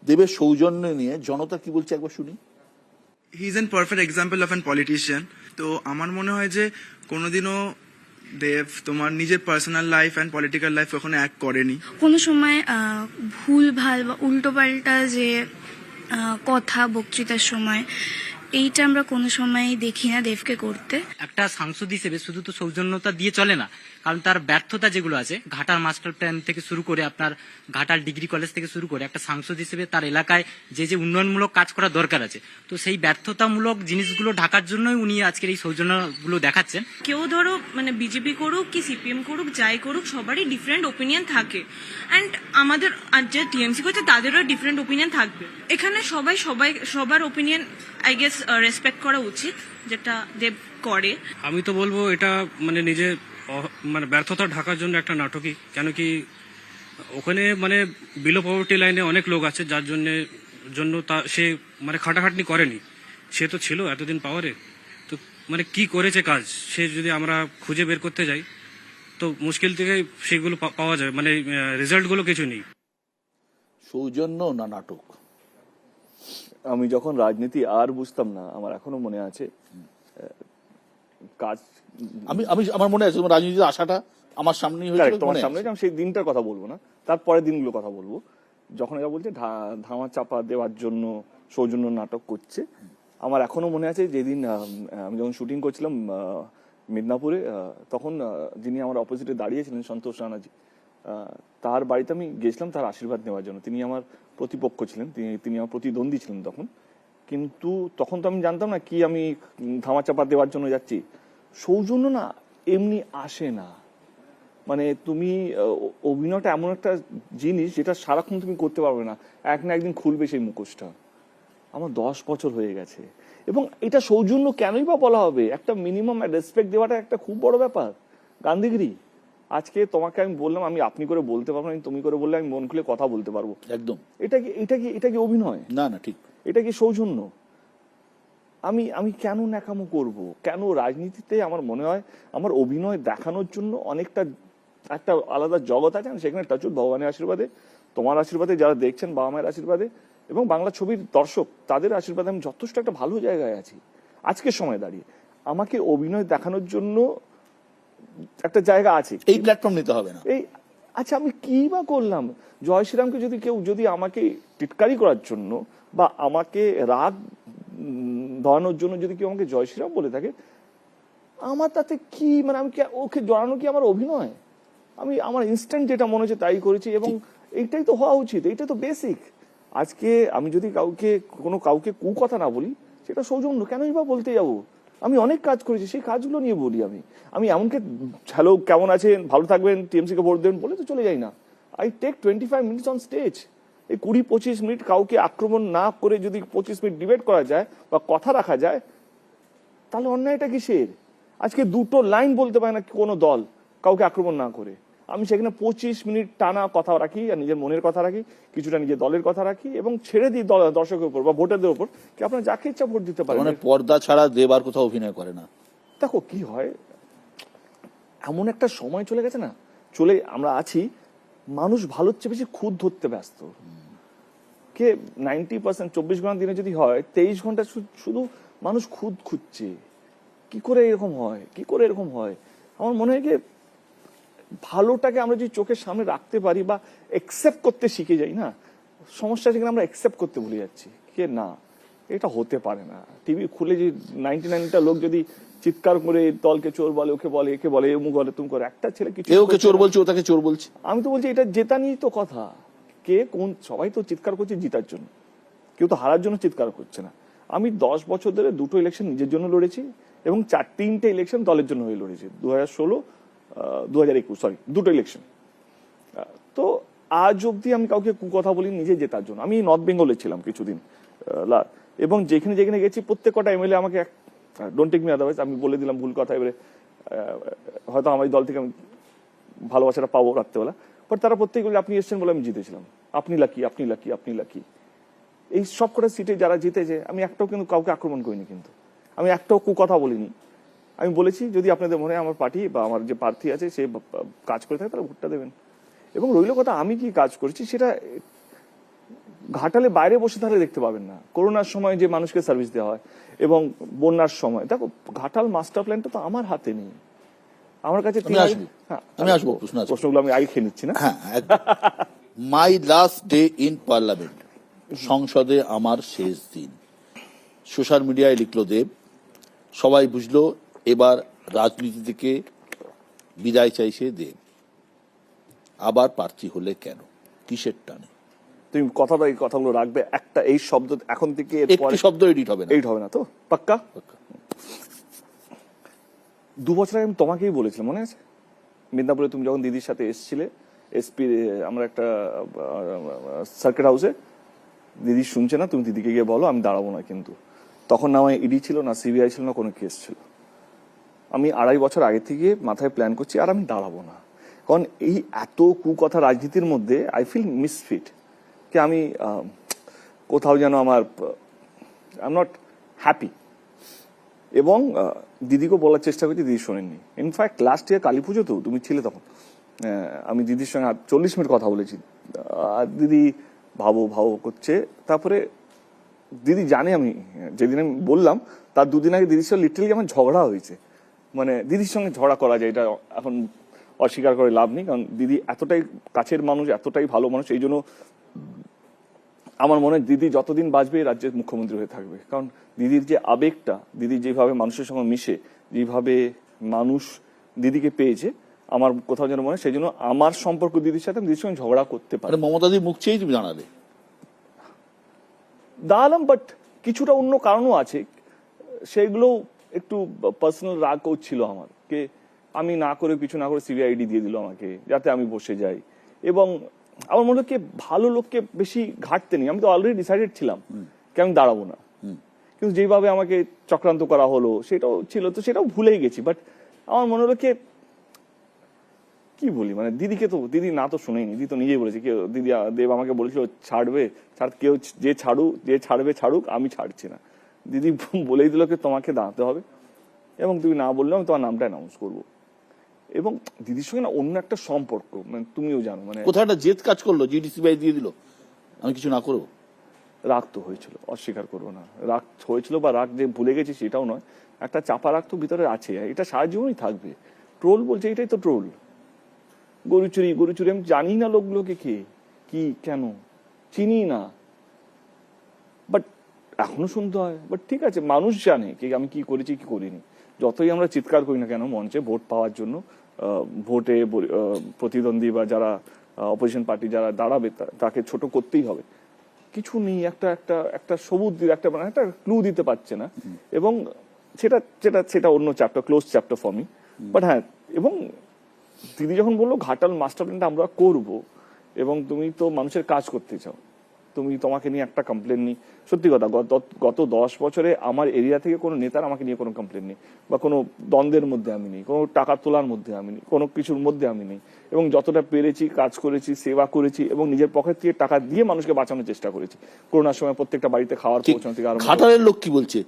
দেবের সৌজন্য নিয়ে জনতা কি বলছে একবার শুনি। He is an perfect example of an politician. তো আমার মনে হয় যে কোনোদিনও দেব তোমার নিজের personal life and political life ওখানে এক করেনি। কোনো সময় ভুল ভাল বা উল্টোপাল্টা যে কথা বক্তৃতার সময়, এইটা আমরা কোনো সময় দেখি না দেবকে করতে। একটা সাংসদ হিসেবে শুধু তো সৌজন্যতা দিয়ে চলে না, কারণ তার ব্যর্থতা যেগুলো আছে, ঘাটাল মাস্টার প্ল্যান থেকে শুরু করে আপনার ঘাটাল ডিগ্রি কলেজ থেকে শুরু করে, একটা সাংসদ হিসেবে তার এলাকায় যে যে উন্নয়নমূলক কাজ করা দরকার আছে, তো সেই ব্যর্থতামূলক জিনিসগুলো ঢাকার জন্যই উনি আজকের এই সৌজন্যগুলো দেখাচ্ছেন। কেউ ধরো মানে বিজেপি করুক কি সিপিএম করুক, যাই করুক, সবারই ডিফারেন্ট ওপিনিয়ন থাকে। অ্যান্ড আমাদের আর যে টিএমসি করছে তাদেরও ডিফারেন্ট ওপিনিয়ন থাকবে। এখানে সবার ওপিনিয়ন আই গেস রেসপেক্ট করা উচিত, যেটা দেব করে। আমি তো বলবো এটা মানে নিজে মানে ব্যর্থতা ঢাকার জন্য একটা নাটকই। কেন কি ওখানে মানে বিলো পভার্টি লাইনে অনেক লোক আছে যার জন্য তা সে মানে খাটাখাটনি করেনি, সে তো ছিল এতদিন পাওয়ারে। তো মানে কি করেছে কাজ সে যদি আমরা খুঁজে বের করতে যাই তো মুশকিল থেকে সেগুলো পাওয়া যায়, মানে রেজাল্টগুলো কিছু নেই। সৌজন্য না নাটক? আমি যখন রাজনীতি আর বুঝতাম না, আমার এখনো মনে আছে কাজ। আমার মনে আছে তোমার রাজনীতিতে আসাটা আমার সামনেই হয়েছিল। তোমার সামনে আমি সেই দিনটার কথা বলবো না, তারপরের দিনগুলো কথা বলবো, যখন এরা বলছে ধামা চাপা দেওয়ার জন্য সৌজন্য নাটক করছে। আমার এখনো মনে আছে যেদিন আমি যখন শুটিং করছিলাম মিদনাপুরে, তখন যিনি আমার অপোজিটে দাঁড়িয়েছিলেন সন্তোষ রানাজি, তার বাড়িতে আমি গেছিলাম তার আশীর্বাদ নেওয়ার জন্য। তিনি আমার প্রতিপক্ষ ছিলেন, তিনি আমার প্রতিদ্বন্দ্বী ছিলেন তখন। কিন্তু তখন তো আমি জানতাম না কি আমি ধামাচাপা দেওয়ার জন্য যাচ্ছি। সৌজন্য না এমনি আসে না, মানে তুমি অভিনয়টা এমন একটা জিনিস যেটা সারাক্ষণ তুমি করতে পারবে না, এক না একদিন খুলবে সেই মুখোশটা। আমার 10 বছর হয়ে গেছে, এবং এটা সৌজন্য কেনই বা বলা হবে? একটা মিনিমাম রেসপেক্ট দেওয়াটা একটা খুব বড় ব্যাপার, গান্ধীগিরি। আজকে তোমাকে আমি বললাম, আমি আপনি করে বলতে পারবো না, তুমি করে বললে আমি মন খুলে কথা বলতে পারবো। একদম। এটা কি অভিনয়? না না, ঠিক। এটা কি সৌজন্য? আমি কেন ন্যাকামো করব? কেন? রাজনীতিতে আমার মনে হয় আমার অভিনয় দেখানোর জন্য অনেকটা একটা আলাদা জগৎ আছে, সেখানে টাচুট ভগবানের আশীর্বাদে, তোমার আশীর্বাদে, যারা দেখছেন বাবা মায়ের আশীর্বাদে, এবং বাংলা ছবির দর্শক তাদের আশীর্বাদে আমি যথেষ্ট একটা ভালো জায়গায় আছি আজকের সময় দাঁড়িয়ে। আমাকে অভিনয় দেখানোর জন্য একটা জায়গা আছে, এই প্ল্যাটফর্ম নিতে হবে না। আচ্ছা আমি কি বা করলাম? জয় শ্রীরামকে যদি আমাকে টিটকারি করার জন্য বা আমাকে রাগ ধরানোর জন্য যদি কেউ আমাকে জয় শ্রীরাম বলে থাকে, আমার তাতে কি? মানে আমি ওকে জড়ানো কি আমার অভিনয়? আমার ইনস্ট্যান্ট যেটা মনে হচ্ছে তাই করেছি, এবং এইটাই তো হওয়া উচিত, এইটা তো বেসিক। আজকে আমি যদি কাউকে কথা না বলি, সেটা সৌজন্য কেনই বা বলতে যাবো? আমি অনেক কাজ করেছি, সেই কাজগুলো নিয়ে বলি। আমি এমনকি হ্যালো কেমন আছেন, ভালো থাকবেন, টিএমসি কে ভোট দেবেন বলে তো চলে যাই না। I take 25 minutes on stage. এই 20-25 মিনিট কাউকে আক্রমণ না করে যদি 25 মিনিট ডিবেট করা যায় বা কথা রাখা যায়, তাহলে অন্যায়টা কিসের? আজকে দুটো লাইন বলতে পারে না কোনো দল কাউকে আক্রমণ না করে। আমি সেখানে 25 মিনিট টানা কথা রাখি, আর নিজের মনের কথা রাখি, কিছুটা নিজের দলের কথা রাখি, এবং ছেড়ে দিই দর্শকের উপর বা ভোটারদের উপর, কি আপনারা যাকে ইচ্ছা ভোট দিতে পারেন। মানে পর্দা ছাড়া দেব আর কোথাও অভিনয় করে না। দেখো কি হয়, এমন একটা সময় চলে গেছে না, আমরা আছি, মানুষ ভালোর চেয়ে বেশি খুদ ধরতে ব্যস্ত। কে 90% 24 ঘন্টা দিনে যদি হয়, 23 ঘন্টা শুধু মানুষ খুদ খুঁজছে। কি করে এরকম হয়? আমার মনে হয় যে ভালোটাকে আমরা যদি চোখের সামনে রাখতে পারি বা একসেপ্ট করতে শিখে যাই না, সমস্যা সেখানে আমরা একসেপ্ট করতে ভুলে যাচ্ছি। কে না, এটা হতে পারে না। টিভি খুলে যে 99টা লোক যদি চিৎকার করে দলকে চোর বলে, ওকে বলে, একে বলে, এমু বলে, তুমি করে, একটা ছেলে কিছু ওকে চোর বলছে, ও তাকে চোর বলছে। আমি তো বলছি এটা জেতা নিয়েই তো কথা। কে কোন, সবাই তো চিৎকার করছে জিতার জন্য, কেউ তো হারার জন্য চিৎকার করছে না। আমি 10 বছর ধরে 2টো ইলেকশন নিজের জন্য লড়েছি, এবং 4-3টে ইলেকশন দলের জন্য হয়ে লড়েছি। 2016, 2021, সরি, 2টো ইলেকশন। তো আজ অব্দি আমি কাউকে কথা বলি নিজে জেতার জন্য। আমি নর্থ বেঙ্গলে ছিলাম কিছুদিন, এবং যেখানে গেছি প্রত্যেকটা এমএলএ আমাকে, ডোন্ট টেক মি আদারওয়াইজ, আমি বলে দিলাম ভুল কথা, এবারে হয়তো আমার দল থেকে আমি ভালোবাসাটা পাবো রাত্রেবেলা, বাট তারা প্রত্যেকে বলে আপনি এসছেন বলে আমি জিতেছিলাম, আপনি লাকি। এই সব কটা সিটে যারা জিতেছে, আমি একটাও কিন্তু কাউকে আক্রমণ করিনি, কিন্তু আমি একটাও কথা বলিনি। আমি বলেছি যদি আপনাদের মনে হয় আমার পার্টি বা আমার যে প্রার্থী আছে সে কাজ করে থাকে, তাহলে ভোটটা দেবেন। এবং রইল কথা আমি কি কাজ করেছি, সেটা ঘাটালে বাইরে বসে তাহলে দেখতে পাবেন না করোনার সময় যে মানুষকে সার্ভিস দেওয়া হয় এবং বন্যার সময়। দেখো ঘাটাল মাস্টার প্ল্যানটা তো আমার হাতে নেই, আমার কাছে আমি আসবো, আমি আসবো, প্রশ্ন আসবো। প্রশ্নগুলো আমি আগে খেয়ে নিচ্ছি না। হ্যাঁ, মাই লাস্ট ডে ইন পার্লামেন্ট, সংসদে আমার শেষ দিন। সোশ্যাল মিডিয়ায় লিখলো দেব, সবাই বুঝলো এবার রাজনীতি থেকে বিদায় চাইছে দেব। আবার প্রার্থী হলে কেন, কিসের টানে? তুমি এই কথাগুলো রাখবে, একটা এই শব্দ এখন থেকে একটি শব্দ এডিট হবে না, এইট হবে না তো পাক্কা? 2 বছর আগে আমি তোমাকেই বলেছিলাম, মনে আছে মেদিনীপুরে তুমি যখন দিদির সাথে এসেছিলে এসপি, আমরা একটা সার্কিট হাউসে, দিদি শুনছে না, তুমি দিদিকে গিয়ে বলো আমি দাঁড়াবো না। কিন্তু তখন না আমার ইডি ছিল, না সিবিআই ছিল, না কোনো কেস ছিল। আমি 2.5 বছর আগে থেকে মাথায় প্ল্যান করছি আর আমি দাঁড়াবো না, কারণ এই এত কুকথা রাজনীতির মধ্যে আই ফিল মিসফিট, কি আমি কোথাও যেন আমার আই এম নট হ্যাপি। এবং দিদিকে বলার চেষ্টা করছি, দিদি শোনেননি। ইনফ্যাক্ট লাস্ট ইয়ার কালী পুজোতেও তুমি ছিলে তখন, আমি দিদির সঙ্গে 40 মিনিট কথা বলেছি, দিদি ভাবো করছে। তারপরে দিদি জানে আমি যেদিন আমি বললাম তার 2 দিন আগে দিদির সঙ্গে লিটারালি আমার ঝগড়া হয়েছে। মানে দিদির সঙ্গে ঝগড়া করা যায়, এটা এখন অস্বীকার করে লাভ নেই, কারণ দিদি এতটাই কাছের মানুষ, এতটাই ভালো মানুষ। এই জন্য আমার মনে হয় দিদি যতদিন বাঁচবে এই রাজ্যের মুখ্যমন্ত্রী হয়ে থাকবে, কারণ দিদির যে আবেগটা, দিদি যেভাবে মানুষের সঙ্গে মিশে, যেভাবে মানুষ দিদিকে পেয়েছে, আমার কোথাও যেন মনে হয় সেই জন্য আমার সম্পর্ক দিদির সাথে দিদির সঙ্গে ঝগড়া করতে পারি। মমতাদির মুখ চেয়েই তুমি দাঁড়ালে? দাঁড়ালাম, বাট কিছুটা অন্য কারণও আছে, সেগুলো একটু পার্সোনাল রাগও ছিল আমার, কে আমি না করে কিছু না করে সিবিআইডি দিয়ে দিল আমাকে যাতে আমি বসে যাই। এবং আমার মনে হয় ভালো লোককে বেশি ঘাটতে নেই, আমি তো অলরেডি ডিসাইডেড ছিলাম কি আমি দাঁড়াবো না। কিন্তু যেভাবে আমাকে চক্রান্ত করা হলো সেটাও ছিল, তো সেটাও ভুলেই গেছি। বাট আমার মনে হলো কি বলি, মানে দিদিকে তো দিদি না তো শুনেনি, দিদি তো নিজেই বলেছে, কেউ দিদি দেব আমাকে বলেছিল ছাড়বে, কেউ যে ছাড়বে ছাড়ুক, আমি ছাড়ছি না। দিদি বলেই দিল কি তোমাকে দাঁড়াতে হবে, এবং তুমি না বললে আমি তোমার নামটা অ্যানাউন্স করবো। এবং দিদির সঙ্গে না অন্য একটা সম্পর্ক, মানে তুমিও জানো, মানে কোথাও একটা জেদ কাজ করলো, জিডিসিবিআই দিয়ে দিল, আমি কিছু না করবো। রাগ তো হয়েছিল, অস্বীকার করবো না, রাগ হয়েছিল, বা রাগ যে ভুলে গেছি সেটাও নয়, একটা চাপা রাগ তো ভিতরে আছে, এটা সারা জীবনই থাকবে। ট্রোল বলছে, এটাই তো ট্রোল। গরু চুরি আমি জানি না লোকগুলোকে কে কি কেন চিনি না, বাট এখনো শুনতে হয়। বাট ঠিক আছে, মানুষ জানে কি আমি কি করেছি কি করিনি। যতই আমরা চিৎকার করি না কেন মঞ্চে ভোট পাওয়ার জন্য, ভোটে প্রতিদ্বন্দ্বী বা যারা অপোজিশন পার্টি যারা দাঁড়াবে তাকে ছোট করতেই হবে, কিছু নেই, একটা সবুজ একটা মানে একটা ক্লু দিতে পারছে না। এবং সেটা অন্য chapter, close chapter for me. But হ্যাঁ, এবং দিদি যখন বললো ঘাটাল মাস্টার প্ল্যানটা আমরা করব, এবং তুমি তো মানুষের কাজ করতে চাও, তোমাকে নিয়ে একটা কমপ্লেন নেই। সত্যি কথা, গত 10 বছরে আমার এরিয়া থেকে কোনো নেতার আমাকে নিয়ে কোনো কমপ্লেন নেই, বা কোনো দ্বন্দ্বের মধ্যে আমি নেই, কোনো টাকা তোলার মধ্যে আমি নেই, কোনো কিছুর মধ্যে আমি নেই। এবং যতটা পেরেছি কাজ করেছি, সেবা করেছি, এবং নিজের পকেট থেকে টাকা দিয়ে মানুষকে বাঁচানোর চেষ্টা করেছি। করোনার সময় প্রত্যেকটা বাড়িতে খাওয়ার পৌঁছানো থেকে আরম্ভ। ঘাটালের লোক কি বলছে?